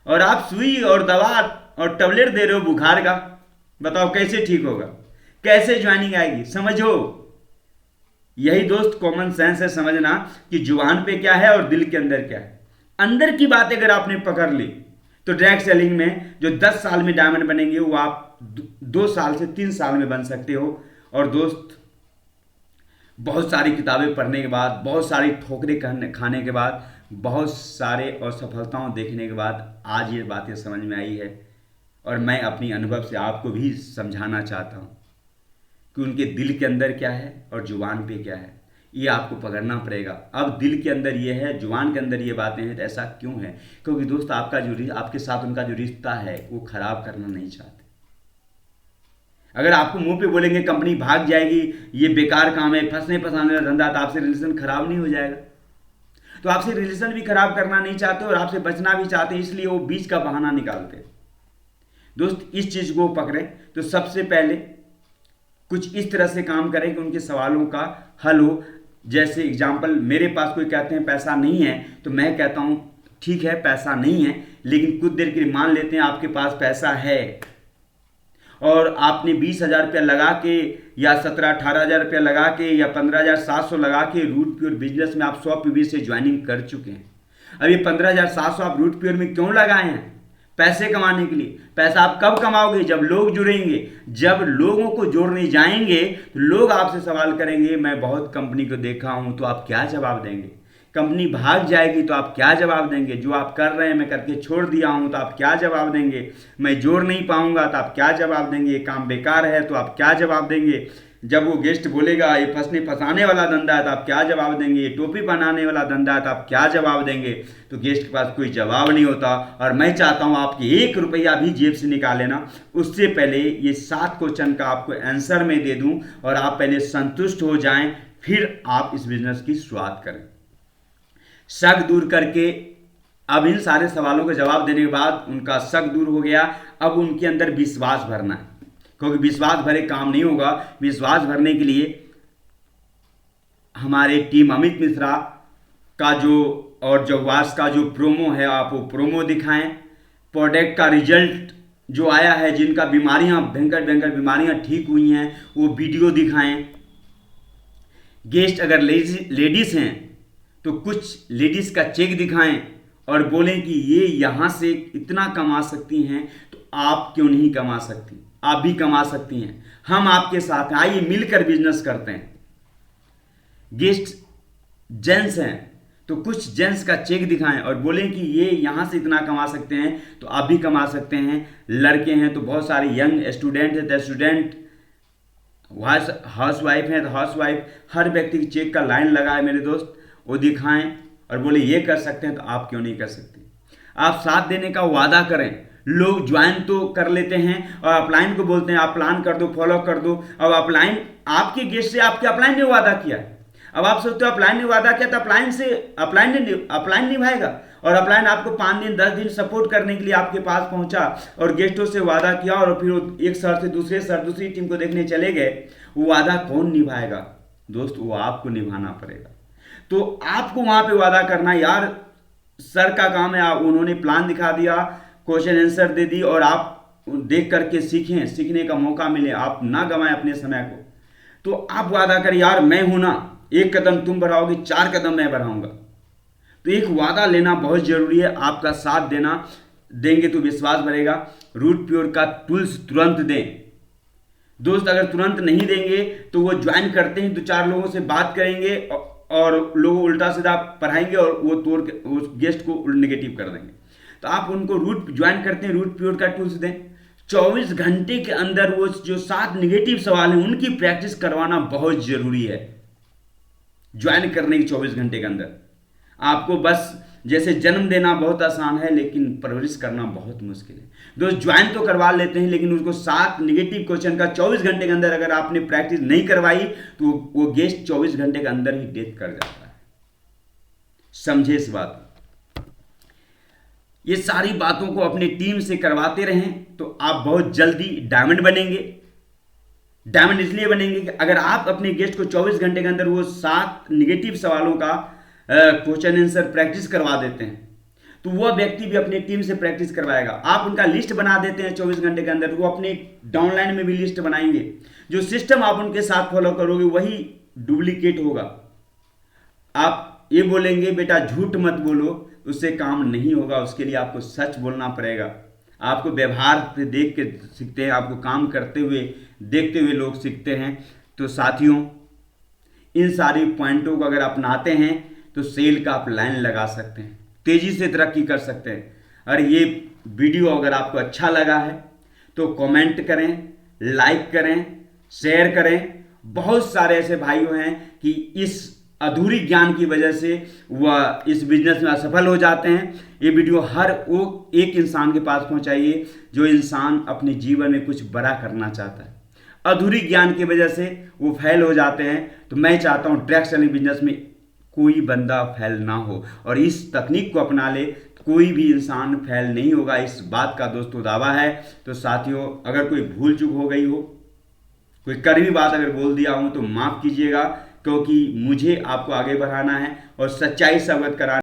और आप सुई और दवा और टैबलेट दे रहे हो बुखार का। बताओ कैसे ठीक होगा, कैसे ज्वाइनिंग आएगी? समझो, यही दोस्त कॉमन सेंस है, समझना कि जुबान पे क्या है और दिल के अंदर क्या है। अंदर की बात अगर आपने पकड़ ली तो डायरेक्ट सेलिंग में जो 10 साल में डायमंड बनेंगे वो आप 2 साल से 3 साल में बन सकते हो। और दोस्त बहुत सारी किताबें पढ़ने के बाद, बहुत सारी ठोकरें खाने के बाद, बहुत सारे असफलताओं देखने के बाद आज ये बातें समझ में आई है। और मैं अपनी अनुभव से आपको भी समझाना चाहता हूँ कि उनके दिल के अंदर क्या है और जुबान पे क्या है, ये आपको पकड़ना पड़ेगा। अब दिल के अंदर ये है, जुबान के अंदर ये बातें हैं, तो ऐसा क्यों है? क्योंकि दोस्त आपके साथ उनका जो रिश्ता है वो खराब करना नहीं चाहते। अगर आपको मुंह पे बोलेंगे कंपनी भाग जाएगी, ये बेकार काम है, फंसने फंसाने का धंधा, तो आपसे रिलेशन खराब नहीं हो जाएगा? तो आपसे रिलेशन भी खराब करना नहीं चाहते और आपसे बचना भी चाहते हैं, इसलिए वो बीच का बहाना निकालते हैं। दोस्त इस चीज को पकड़ें तो सबसे पहले कुछ इस तरह से काम करें कि उनके सवालों का हल हो। जैसे एग्जाम्पल, मेरे पास कोई कहते हैं पैसा नहीं है, तो मैं कहता हूं ठीक है पैसा नहीं है, लेकिन कुछ देर के लिए मान लेते हैं आपके पास पैसा है और आपने 20,000 रुपया लगा के या 17-18,000 रुपया लगा के या 15,700 लगा के रूट प्योर बिजनेस में आप 100 पीवी से ज्वाइनिंग कर चुके हैं। अब ये 15,700 आप रूट प्योर में क्यों लगाए हैं? पैसे कमाने के लिए। पैसा आप कब कमाओगे? जब लोग जुड़ेंगे। जब लोगों को जोड़ने जाएंगे तो लोग आपसे सवाल करेंगे मैं बहुत कंपनी को देखा हूं, तो आप क्या जवाब देंगे? कंपनी भाग जाएगी तो आप क्या जवाब देंगे? जो आप कर रहे हैं मैं करके छोड़ दिया हूं, तो आप क्या जवाब देंगे? मैं जोड़ नहीं पाऊंगा तो आप क्या जवाब देंगे? ये काम बेकार है तो आप क्या जवाब देंगे? जब वो गेस्ट बोलेगा ये फंसने फंसाने वाला धंधा है तो आप क्या जवाब देंगे? ये टोपी पहनाने वाला धंधा है तो आप क्या जवाब देंगे? तो गेस्ट के पास कोई जवाब नहीं होता। और मैं चाहता हूं आपकी 1 रुपया भी जेब से निकाले ना, उससे पहले ये 7 क्वेश्चन का आपको आंसर मैं दे दूं और आप पहले संतुष्ट हो जाएं, फिर आप इस बिजनेस की शुरुआत करें। शक दूर करके, अब इन सारे सवालों के जवाब देने के बाद उनका शक दूर हो गया, अब उनके अंदर विश्वास भरना है, क्योंकि विश्वास भरे काम नहीं होगा। विश्वास भरने के लिए हमारे टीम अमित मिश्रा का जो और जवास का जो प्रोमो है, आप वो प्रोमो दिखाएं। प्रोडक्ट का रिजल्ट जो आया है, जिनका बीमारियां भयंकर भयंकर बीमारियां ठीक हुई हैं, वो वीडियो दिखाएं। गेस्ट अगर लेडीज हैं तो कुछ लेडीज का चेक दिखाएं और बोलें कि ये यहां से इतना कमा सकती हैं, तो आप क्यों नहीं कमा सकती? आप भी कमा सकती हैं, हम आपके साथ हैं, आइए मिलकर बिजनेस करते हैं। गेस्ट जेंट्स हैं तो कुछ जेंट्स का चेक दिखाएं और बोलें कि ये यहां से इतना कमा सकते हैं, तो आप भी कमा सकते हैं। लड़के हैं तो बहुत सारे यंग स्टूडेंट हैं तो स्टूडेंट, हाउस वाइफ है तो हाउस वाइफ, हर व्यक्ति की चेक का लाइन लगा है मेरे दोस्त, वो दिखाएं और बोले ये कर सकते हैं तो आप क्यों नहीं कर सकते? आप साथ देने का वादा करें। लोग ज्वाइन तो कर लेते हैं और अपलाइन को बोलते हैं आप प्लान कर दो, फॉलो कर दो। अब अपलाइन आपके गेस्ट से आपके अपलाइन ने वादा किया है, अब आप सोचते हो अपलाइन ने वादा किया तो अपलाइन निभाएगा, और अपलाइन आपको 5 दिन 10 दिन सपोर्ट करने के लिए आपके पास पहुंचा और गेस्टों से वादा किया और फिर वो एक शहर से दूसरे शहर दूसरी टीम को देखने चले गए, वो वादा कौन निभाएगा? दोस्त वो आपको निभाना पड़ेगा। तो आपको वहां पे वादा करना, यार सर का काम है, उन्होंने प्लान दिखा दिया, क्वेश्चन आंसर दे दी और आप देख करके सीखें, सीखने का मौका मिले, आप ना गंवाएं अपने समय को। तो आप वादा करें यार मैं हूं ना, 1 कदम तुम बढ़ाओगे 4 कदम मैं बढ़ाऊंगा। तो एक वादा लेना बहुत जरूरी है। आपका साथ देंगे तो विश्वास बढ़ेगा। रूट प्योर का टूल्स तुरंत दें दोस्त, अगर तुरंत नहीं देंगे तो वो ज्वाइन करते हैं 2-4 लोगों से बात करेंगे और लोगों उल्टा सीधा पढ़ाएंगे और वो तोड़ के उस गेस्ट को नेगेटिव कर देंगे। तो आप उनको रूट ज्वाइन करते हैं, रूट प्योर का टूल्स दें। 24 घंटे के अंदर वो जो 7 नेगेटिव सवाल हैं उनकी प्रैक्टिस करवाना बहुत जरूरी है। ज्वाइन करने के 24 घंटे के अंदर आपको बस जैसे जन्म देना बहुत आसान है, लेकिन परवरिश करना बहुत मुश्किल है। दोस्त ज्वाइन तो करवा लेते हैं, लेकिन उसको 7 नेगेटिव क्वेश्चन का 24 घंटे के अंदर अगर आपने प्रैक्टिस नहीं करवाई तो वो गेस्ट 24 घंटे के अंदर ही डेथ कर जाता है। समझे इस बात? ये सारी बातों को अपनी टीम से करवाते रहें तो आप बहुत जल्दी डायमंड बनेंगे। डायमंड इसलिए बनेंगे कि अगर आप अपने गेस्ट को 24 घंटे के अंदर वो 7 नेगेटिव सवालों का क्वेश्चन आंसर प्रैक्टिस करवा देते हैं, तो वह व्यक्ति भी अपनी टीम से प्रैक्टिस करवाएगा। आप उनका लिस्ट बना देते हैं 24 घंटे के अंदर, वो अपने डाउनलाइन में भी लिस्ट बनाएंगे। जो सिस्टम आप उनके साथ फॉलो करोगे वही डुप्लीकेट होगा। आप ये बोलेंगे बेटा झूठ मत बोलो, उससे काम नहीं होगा। उसके लिए आपको सच बोलना पड़ेगा। आपको व्यवहार से देख के सीखते हैं, आपको काम करते हुए देखते हुए लोग सीखते हैं। तो साथियों, इन सारी पॉइंटों को अगर अपनाते हैं तो सेल का आप लाइन लगा सकते हैं, तेजी से तरक्की कर सकते हैं। और ये वीडियो अगर आपको अच्छा लगा है तो कमेंट करें, लाइक करें, शेयर करें। बहुत सारे ऐसे भाइयों हैं कि इस अधूरी ज्ञान की वजह से वह इस बिजनेस में असफल हो जाते हैं। ये वीडियो हर वो एक इंसान के पास पहुंचाइए जो इंसान अपने जीवन में कुछ बड़ा करना चाहता है। अधूरी ज्ञान की वजह से वो फेल हो जाते हैं। तो मैं चाहता हूं डायरेक्ट सेलिंग बिजनेस में कोई बंदा फेल ना हो, और इस तकनीक को अपना ले कोई भी इंसान फेल नहीं होगा, इस बात का दोस्तों दावा है। तो साथियों, अगर कोई भूल चूक हो गई हो, कोई कड़वी बात अगर बोल दिया हूं तो माफ़ कीजिएगा, क्योंकि मुझे आपको आगे बढ़ाना है और सच्चाई से अवगत कराना